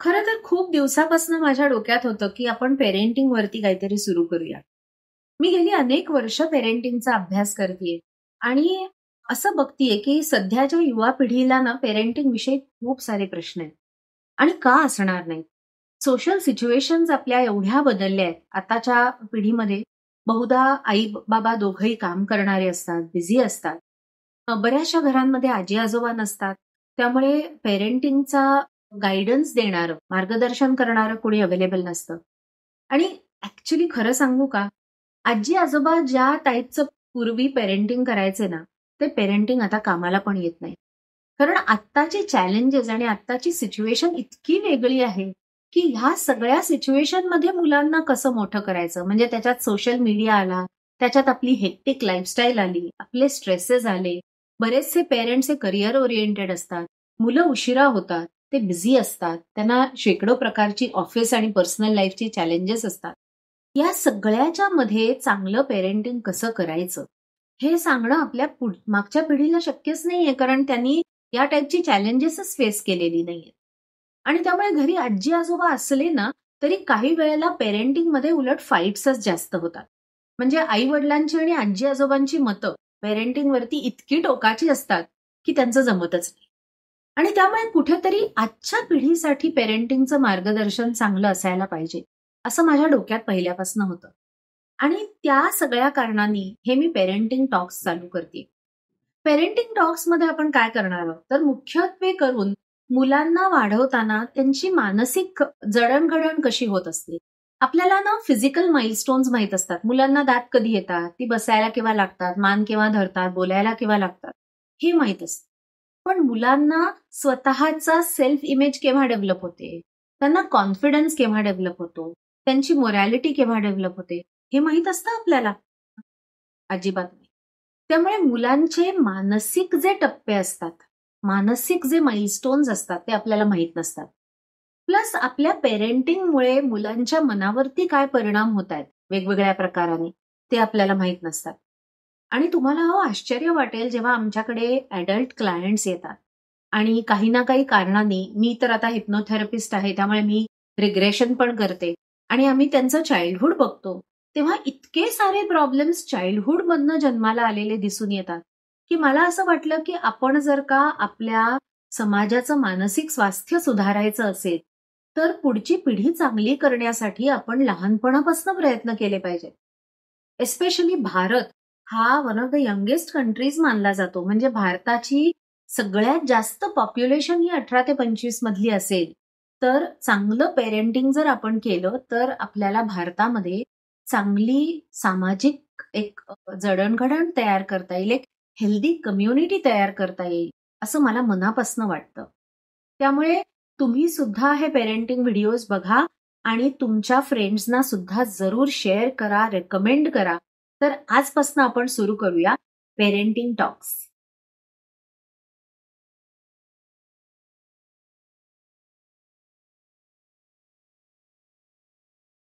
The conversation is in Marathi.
खरं तर खूप दिवसापासून माझ्या डोक्यात होतं, की आपण पेरेंटिंग वरती काहीतरी सुरू करूया. मी गेली अनेक वर्ष पेरेंटिंगचा अभ्यास करतेय आणि असं बघतीये, की सध्याच्या युवा पिढीला ना पेरेंटिंग विषयी खूप सारे प्रश्न आहेत. आणि का असणार नाहीत? सोशल सिच्युएशन्स आपल्या एवढ्या बदलल्या आहेत. आताच्या पिढीमध्ये बहुधा आई-बाबा दोघंही काम करणारे असतात, बिझी असतात. बऱ्याचशा घरांमध्ये आजी-आजोबा नसतात. त्यामुळे पेरेंटिंगचा गाईडन्स देणारं, मार्गदर्शन करणारं कोणी अवेलेबल नसतं. आणि ॲक्चुअली खरं सांगू का, आजी-आजोबा ज्या टाईपचं पूर्वी पेरेंटिंग करायचे ना, ते पेरेंटिंग आता कामाला पण येत नाही. कारण आत्ताचे चॅलेंजेस आणि आत्ताची सिच्युएशन इतकी वेगळी आहे, की ह्या सगळ्या सिच्युएशनमध्ये मुलांना कसं मोठं करायचं? म्हणजे त्याच्यात सोशल मीडिया आला, त्याच्यात आपली हेक्टिक लाईफस्टाईल आली, आपले स्ट्रेसेस आले. बरेचसे पेरेंट्स हे करिअर ओरिएंटेड असतात. मुलं उशिरा होतात, ते बिझी असतात. त्यांना शेकडो प्रकारची ऑफिस आणि पर्सनल लाईफची चॅलेंजेस असतात. या सगळ्याच्या मध्ये चांगलं पेरेंटिंग कसं करायचं? हे सांगणं आपल्या मागच्या पिढीला शक्यच नाहीये, कारण त्यांनी या टाईपची चॅलेंजेसच फेस केलेली नाहीये. आणि त्यामुळे घरी आजी-आजोबा असले ना, तरी काही वेळेला पेरेंटिंगमध्ये उलट फाईट्सच जास्त होतात. म्हणजे आई-वडिलांची आणि आजी-आजोबांची मतं पेरेंटिंगवरती इतकी टोकाची असतात, की त्यांचं जमतच नाही. आणि त्यामुळे कुठेतरी आजच्या पिढीसाठी पेरेंटिंगचं मार्गदर्शन चांगलं असायला पाहिजे, असं माझ्या डोक्यात पहिल्यापासून होतं. आणि त्या सगळ्या कारणांनी हे मी पेरेंटिंग टॉक्स चालू करते. पेरेंटिंग टॉक्समध्ये आपण काय करणार आहोत? तर मुख्यत्वे करून मुलांना वाढवताना त्यांची मानसिक जडणघडण कशी होत असते. आपल्याला ना फिजिकल माइलस्टोन्स माहीत असतात. मुलांना दात कधी येतात, ती बसायला केव्हा लागतात, मान केव्हा धरतात, बोलायला केव्हा लागतात, हे माहीत असतं. पण मुलांना स्वतःचा सेल्फ इमेज केव्हा डेव्हलप होते, त्यांना कॉन्फिडन्स केव्हा डेव्हलप होतो, त्यांची मोरॅलिटी केव्हा डेव्हलप होते, हे माहीत असतं आपल्याला? अजिबात नाही. त्यामुळे मुलांचे मानसिक जे टप्पे असतात, मानसिक जे माइलस्टोन्स असतात ते आपल्याला माहीत नसतात. प्लस आपल्या पेरेंटिंगमुळे मुलांच्या मनावरती काय परिणाम होत आहेत वेगवेगळ्या प्रकाराने, ते आपल्याला माहीत नसतात. आणि तुम्हाला आश्चर्य वाटेल जेव्हा आमच्याकडे अडल्ट क्लायंट्स येतात आणि काही ना काही कारणांनी, मी तर आता हिप्नोथेरपिस्ट आहे त्यामुळे मी रिग्रेशन पण करते आणि आम्ही त्यांचं चाइल्डहूड बघतो. तेव्हा इतके सारे प्रॉब्लेम्स चाइल्डहूडमधनं जन्माला आलेले दिसून येतात, की मला असं वाटलं की आपण जर का आपल्या समाजाचं मानसिक स्वास्थ्य सुधारायचं असेल, तर पुढची पिढी चांगली करण्यासाठी आपण लहानपणापासून प्रयत्न केले पाहिजेत. एस्पेशली भारत हा one of the youngest countries मानला जातो. म्हणजे भारताची सगळ्यात जास्त पॉप्युलेशन ही 18 ते 25 मधली असेल, तर चांगलं पेरेंटिंग जर आपण केलं, तर आपल्याला भारतामध्ये चांगली सामाजिक एक जडणघडण तयार करता येईल, एक हेल्दी कम्युनिटी तयार करता येईल, असं मला मनापासून वाटतं. त्यामुळे तुम्ही सुद्धा हे पेरेंटिंग व्हिडिओज बघा आणि तुमच्या फ्रेंड्सना सुद्धा जरूर शेअर करा, रेकमेंड करा. तर आजपासून आपण सुरू करूया पेरेंटिंग टॉक्स.